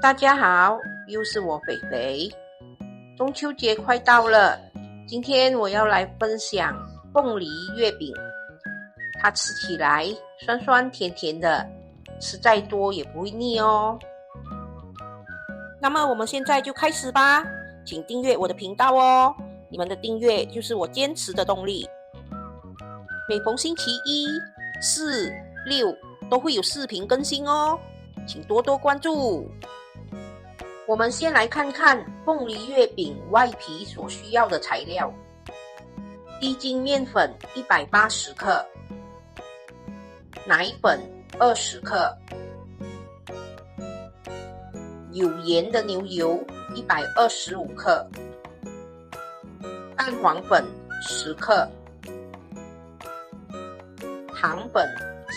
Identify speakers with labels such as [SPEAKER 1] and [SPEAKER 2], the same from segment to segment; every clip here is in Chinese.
[SPEAKER 1] 大家好，又是我肥肥。中秋节快到了，今天我要来分享凤梨月饼。它吃起来酸酸甜甜的，吃再多也不会腻哦。那么我们现在就开始吧，请订阅我的频道哦，你们的订阅就是我坚持的动力。每逢星期一、四、六都会有视频更新哦，请多多关注。我们先来看看凤梨月饼外皮所需要的材料：低筋面粉180克，奶粉20克，有盐的牛油125克，蛋黄粉10克，糖粉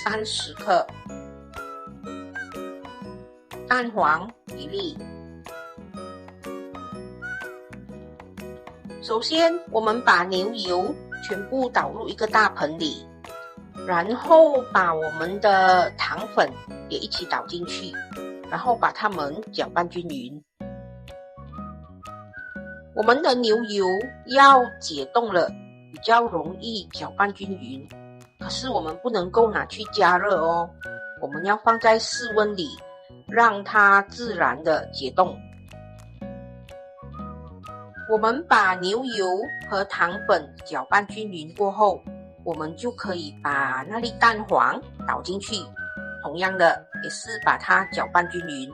[SPEAKER 1] 30克，蛋黄1粒。首先，我们把牛油全部倒入一个大盆里，然后把我们的糖粉也一起倒进去，然后把它们搅拌均匀。我们的牛油要解冻了，比较容易搅拌均匀，可是我们不能够拿去加热哦，我们要放在室温里，让它自然的解冻。我们把牛油和糖粉搅拌均匀过后，我们就可以把那粒蛋黄倒进去，同样的也是把它搅拌均匀。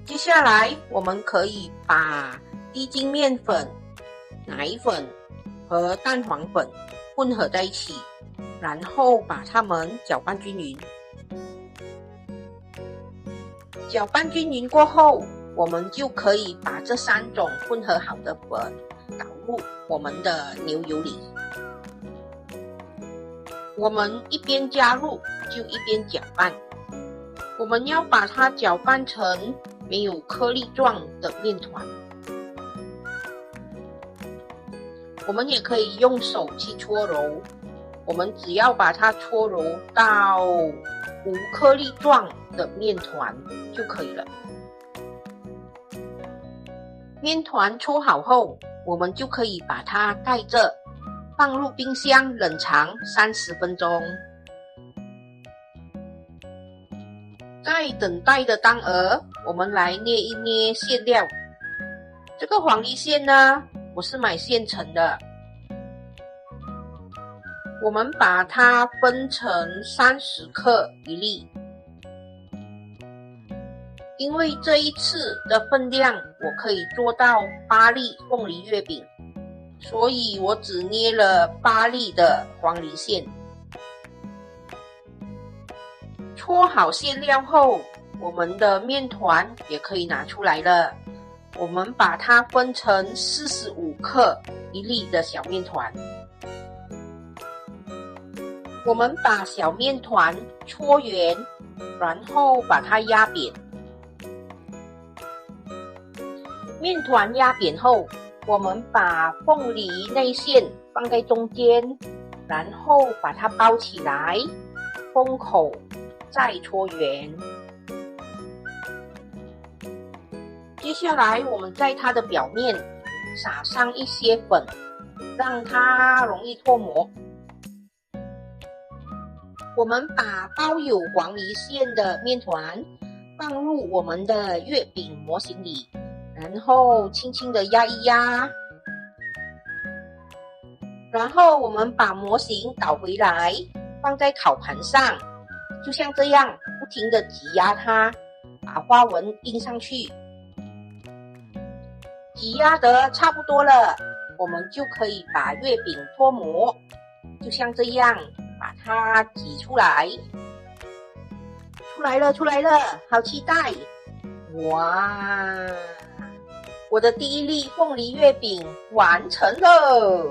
[SPEAKER 1] 接下来我们可以把低筋面粉、奶粉和蛋黄粉混合在一起，然后把它们搅拌均匀。搅拌均匀过后，我们就可以把这3种混合好的粉倒入我们的牛油里。我们一边加入就一边搅拌，我们要把它搅拌成没有颗粒状的面团。我们也可以用手去搓揉，我们只要把它搓揉到无颗粒状的面团就可以了。面团搓好后，我们就可以把它盖着，放入冰箱冷藏30分钟。在等待的当儿，我们来捏一捏馅料。这个黄梨馅呢，我是买现成的。我们把它分成30克一粒。因为这一次的分量我可以做到8粒凤梨月饼，所以我只捏了8粒的黄梨馅。搓好馅料后，我们的面团也可以拿出来了。我们把它分成45克一粒的小面团。我们把小面团搓圆，然后把它压扁。面团压扁后，我们把凤梨内馅放在中间，然后把它包起来，封口，再搓圆。接下来我们在它的表面撒上一些粉，让它容易脱模。我们把包有黄梨馅的面团放入我们的月饼模型里，然后轻轻的压一压，然后我们把模型倒回来，放在烤盘上，就像这样不停的挤压它，把花纹印上去。挤压得差不多了，我们就可以把月饼脱模，就像这样把它挤出来。出来了，好期待！哇！我的第一粒凤梨月饼完成了，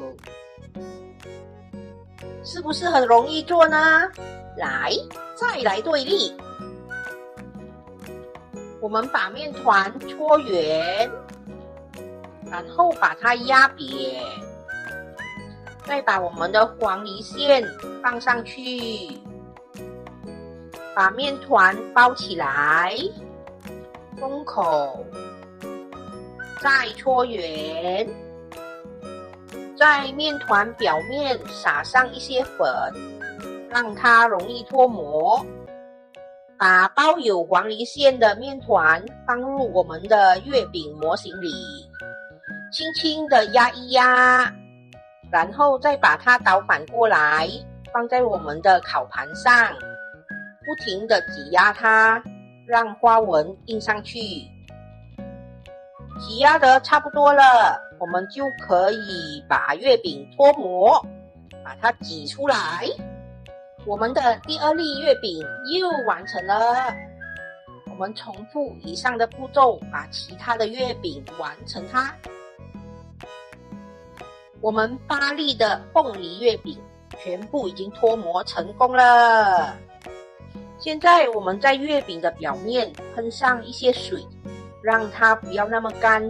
[SPEAKER 1] 是不是很容易做呢？来，再来对粒。我们把面团搓圆，然后把它压扁，再把我们的黄梨馅放上去，把面团包起来，封口，再搓圆，在面团表面撒上一些粉，让它容易脱模。把包有黄梨馅的面团放入我们的月饼模型里，轻轻的压一压，然后再把它倒反过来，放在我们的烤盘上，不停的挤压它，让花纹印上去。挤压得差不多了，我们就可以把月饼脱模，把它挤出来。我们的第二粒月饼又完成了。我们重复以上的步骤，把其他的月饼完成它。我们8粒的凤梨月饼全部已经脱模成功了。现在我们在月饼的表面喷上一些水，让它不要那么干。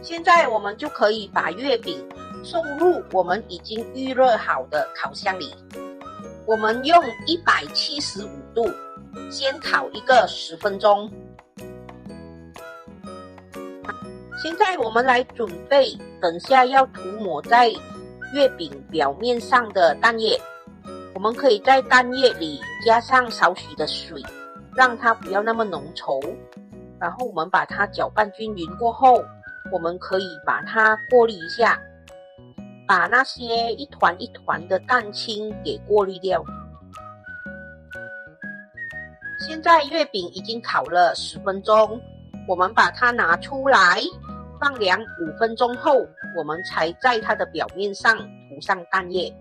[SPEAKER 1] 现在我们就可以把月饼送入我们已经预热好的烤箱里。我们用175度先烤一个10分钟。现在我们来准备等下要涂抹在月饼表面上的蛋液。我们可以在蛋液里加上少许的水，让它不要那么浓稠。然后我们把它搅拌均匀过后，我们可以把它过滤一下，把那些一团一团的蛋清给过滤掉。现在月饼已经烤了10分钟，我们把它拿出来放凉5分钟后，我们才在它的表面上涂上蛋液。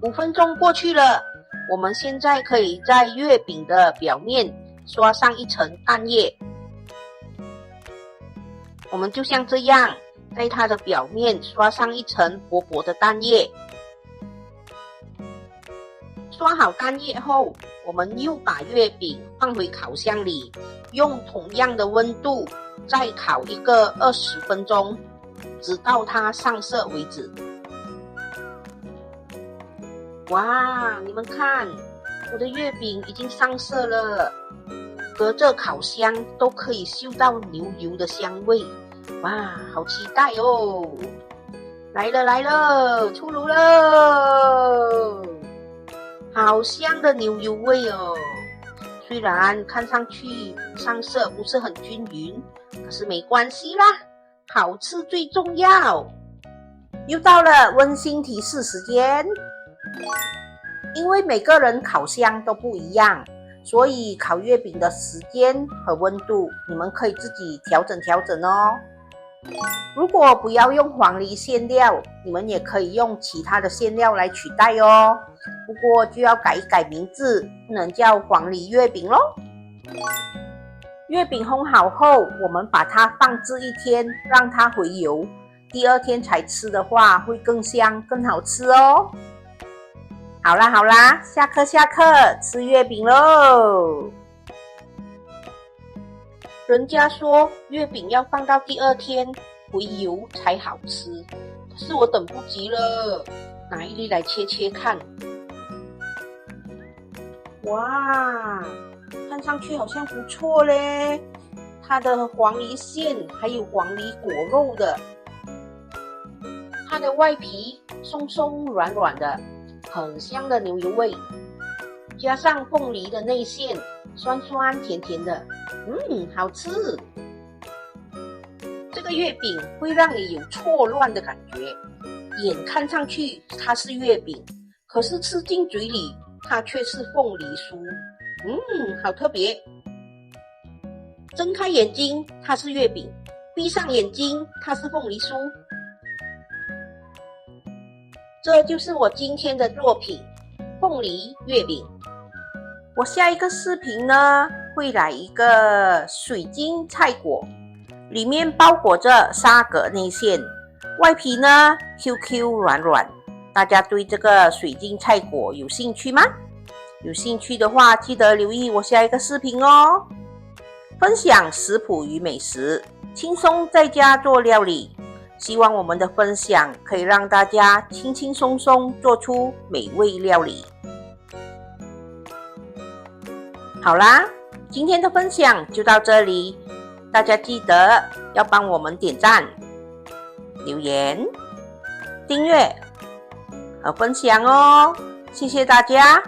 [SPEAKER 1] 5分钟过去了，我们现在可以在月饼的表面刷上一层蛋液。我们就像这样，在它的表面刷上一层薄薄的蛋液。刷好蛋液后，我们又把月饼放回烤箱里，用同样的温度再烤一个20分钟，直到它上色为止。哇，你们看，我的月饼已经上色了，隔着烤箱都可以嗅到牛油的香味。哇，好期待哦！来了来了，出炉了，好香的牛油味哦！虽然看上去上色不是很均匀，可是没关系啦，好吃最重要。又到了温馨提示时间，因为每个人烤箱都不一样，所以烤月饼的时间和温度你们可以自己调整调整哦。如果不要用黄梨馅料，你们也可以用其他的馅料来取代哦。不过就要改一改名字，不能叫黄梨月饼咯。月饼烘好后，我们把它放置1天，让它回油。第2天才吃的话，会更香更好吃哦。好啦好啦，下课吃月饼咯。人家说月饼要放到第2天回油才好吃，可是我等不及了，拿一粒来切切看。哇，看上去好像不错嘞，它的黄梨馅还有黄梨果肉的，它的外皮松松软软的，很香的牛油味，加上凤梨的内馅，酸酸甜甜的，好吃。这个月饼会让你有错乱的感觉，眼看上去它是月饼，可是吃进嘴里它却是凤梨酥，好特别。睁开眼睛它是月饼，闭上眼睛它是凤梨酥。这就是我今天的作品，凤梨月饼。我下一个视频呢，会来一个水晶菜果，里面包裹着沙葛内馅，外皮呢 QQ 软软。大家对这个水晶菜果有兴趣吗？有兴趣的话，记得留意我下一个视频哦。分享食谱与美食，轻松在家做料理。希望我们的分享可以让大家轻轻松松做出美味料理。好啦，今天的分享就到这里，大家记得要帮我们点赞、留言、订阅和分享哦，谢谢大家。